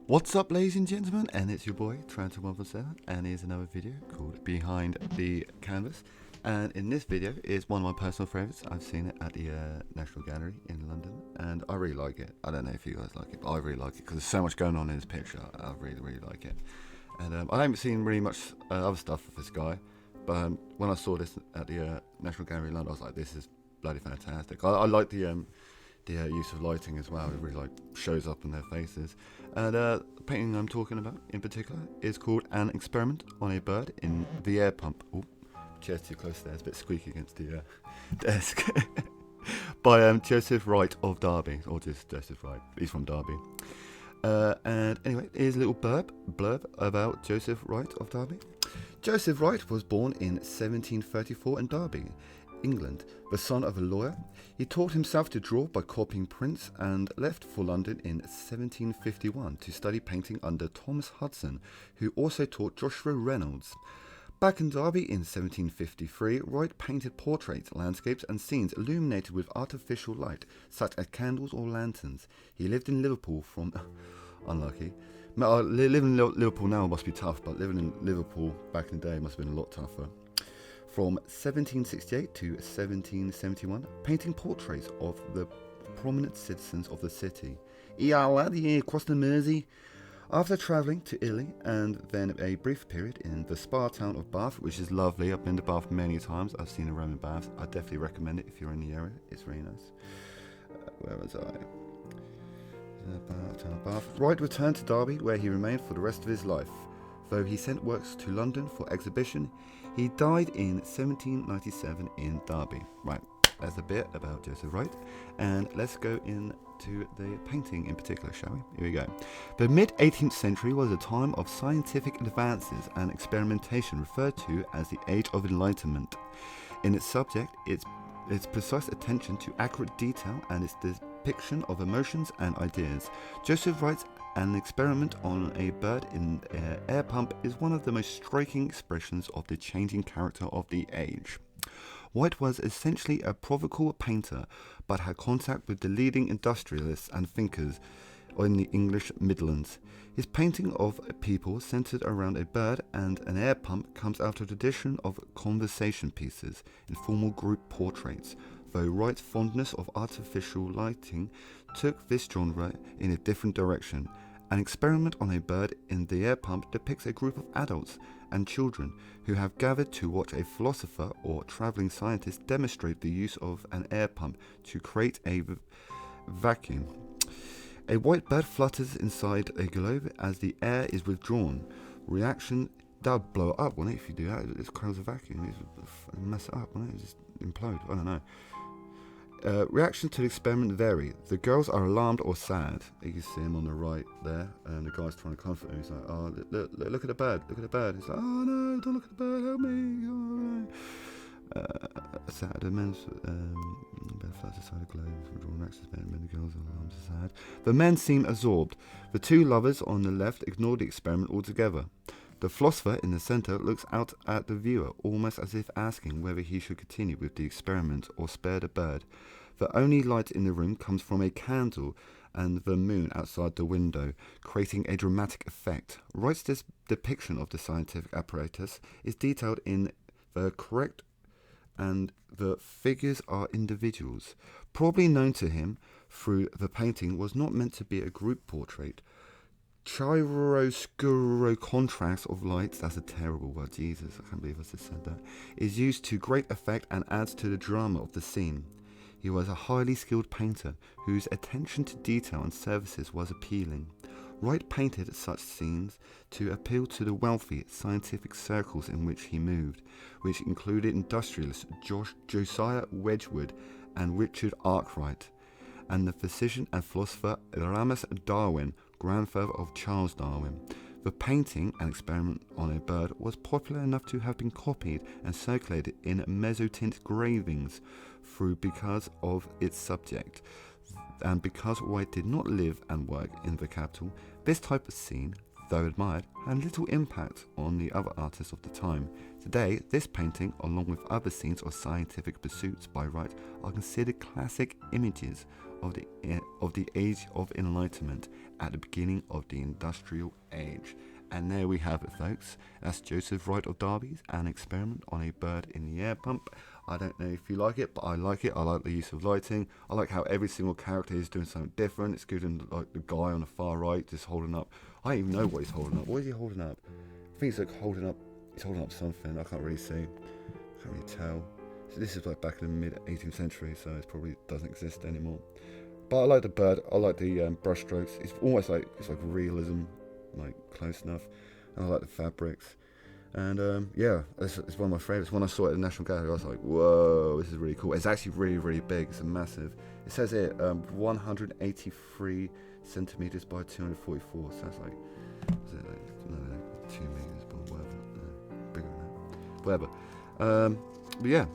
What's up, ladies and gentlemen, and it's your boy Trantor147, and here's another video called Behind the Canvas. And in this video is one of my personal favourites. I've seen it at the National Gallery in London, and I really like it. I don't know if you guys like it, but I really like it because there's so much going on in this picture. I really like it. And I haven't seen really much other stuff of this guy, but when I saw this at the National Gallery in London, I was like, this is bloody fantastic. I like the use of lighting as well. It really like shows up in their faces. And the painting I'm talking about in particular is called An Experiment on a Bird in the Air Pump. Oh, chair's too close there, it's a bit squeaky against the desk. By Joseph Wright of Derby, or just Joseph Wright. He's from Derby. And anyway, here's a little blurb about Joseph Wright of Derby. Joseph Wright was born in 1734 in Derby, England, the son of a lawyer. He taught himself to draw by copying prints and left for London in 1751 to study painting under Thomas Hudson, who also taught Joshua Reynolds. Back in Derby in 1753, Wright painted portraits, landscapes and scenes illuminated with artificial light, such as candles or lanterns. He lived in Liverpool from... unlucky. Living in Liverpool now must be tough, but living in Liverpool back in the day must have been a lot tougher. From 1768 to 1771, painting portraits of the prominent citizens of the city. Laddie across the Mersey. After travelling to Italy and then a brief period in the spa town of Bath, which is lovely. I've been to Bath many times. I've seen a Roman bath. I definitely recommend it if you're in the area. It's really nice. Where was I? Bath. Wright returned to Derby, where he remained for the rest of his life. Though he sent works to London for exhibition, he died in 1797 in Derby. Right, that's a bit about Joseph Wright, and let's go into the painting in particular, shall we? Here we go. The mid-18th century was a time of scientific advances and experimentation referred to as the Age of Enlightenment. In its subject, its precise attention to accurate detail and its depiction of emotions and ideas. Joseph Wright's An Experiment on a Bird in an Air Pump is one of the most striking expressions of the changing character of the age. Wright was essentially a provincial painter, but had contact with the leading industrialists and thinkers in the English Midlands. His painting of people centered around a bird and an air pump comes out of a tradition of conversation pieces, informal group portraits, though Wright's fondness of artificial lighting took this genre in a different direction. An Experiment on a Bird in the Air Pump depicts a group of adults and children who have gathered to watch a philosopher or travelling scientist demonstrate the use of an air pump to create a vacuum. A white bird flutters inside a globe as the air is withdrawn. Reaction, that would blow it up, wouldn't it, if you do that? It creates a vacuum, it would mess it up, wouldn't it? It just implode, I don't know. Reactions to the experiment vary. The girls are alarmed or sad. You can see him on the right there, and the guy's trying to comfort him. He's like, oh, look at the bird, look at the bird. He's like, oh no, don't look at the bird, help me. Oh, no. Sad, the men's bed flies aside the globe, withdrawn access, men, the girls are alarmed or sad. The men seem absorbed. The two lovers on the left ignore the experiment altogether. The philosopher in the centre looks out at the viewer, almost as if asking whether he should continue with the experiment or spare the bird. The only light in the room comes from a candle and the moon outside the window, creating a dramatic effect. Wright's depiction of the scientific apparatus is detailed in the correct, and the figures are individuals. Probably known to him through the painting was not meant to be a group portrait. Chiaroscuro contrast of lights, that's a terrible word, Jesus, I can't believe I just said that, is used to great effect and adds to the drama of the scene. He was a highly skilled painter whose attention to detail and services was appealing. Wright painted such scenes to appeal to the wealthy scientific circles in which he moved, which included industrialists Josiah Wedgwood and Richard Arkwright, and the physician and philosopher Thomas Darwin, grandfather of Charles Darwin. The painting, An Experiment on a Bird, was popular enough to have been copied and circulated in mezzotint engravings because of its subject. And because Wright did not live and work in the capital, this type of scene, though admired, had little impact on the other artists of the time. Today, this painting, along with other scenes of scientific pursuits by Wright, are considered classic images of the Age of Enlightenment at the beginning of the Industrial Age. And there we have it, folks. That's Joseph Wright of Derby's An Experiment on a Bird in the Air Pump. I don't know if you like it, but I like it. I like the use of lighting. I like how every single character is doing something different. It's good, and like the guy on the far right just holding up. I don't even know what he's holding up. What is he holding up? I think he's like holding up. He's holding up something. I can't really see. Can't really tell. So this is like back in the mid 18th century, so it probably doesn't exist anymore. But I like the bird. I like the brush strokes. It's almost like realism, like close enough. And I like the fabrics. And yeah, it's one of my favourites. When I saw it at the National Gallery, I was like, whoa, this is really cool. It's actually really, really big. It's a massive. It says here 183 centimetres by 244. So that's like, is it like 2 metres, but whatever. Bigger than that. Whatever. But yeah,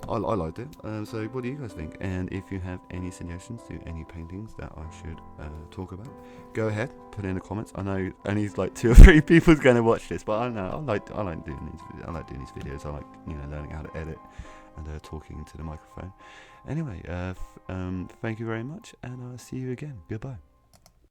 I liked it. So what do you guys think? And if you have any suggestions to any paintings that I should talk about, go ahead, put it in the comments. I know only like 2 or 3 people's going to watch this, but I know I like doing these videos. I like learning how to edit and talking into the microphone. Anyway, thank you very much, and I'll see you again. Goodbye.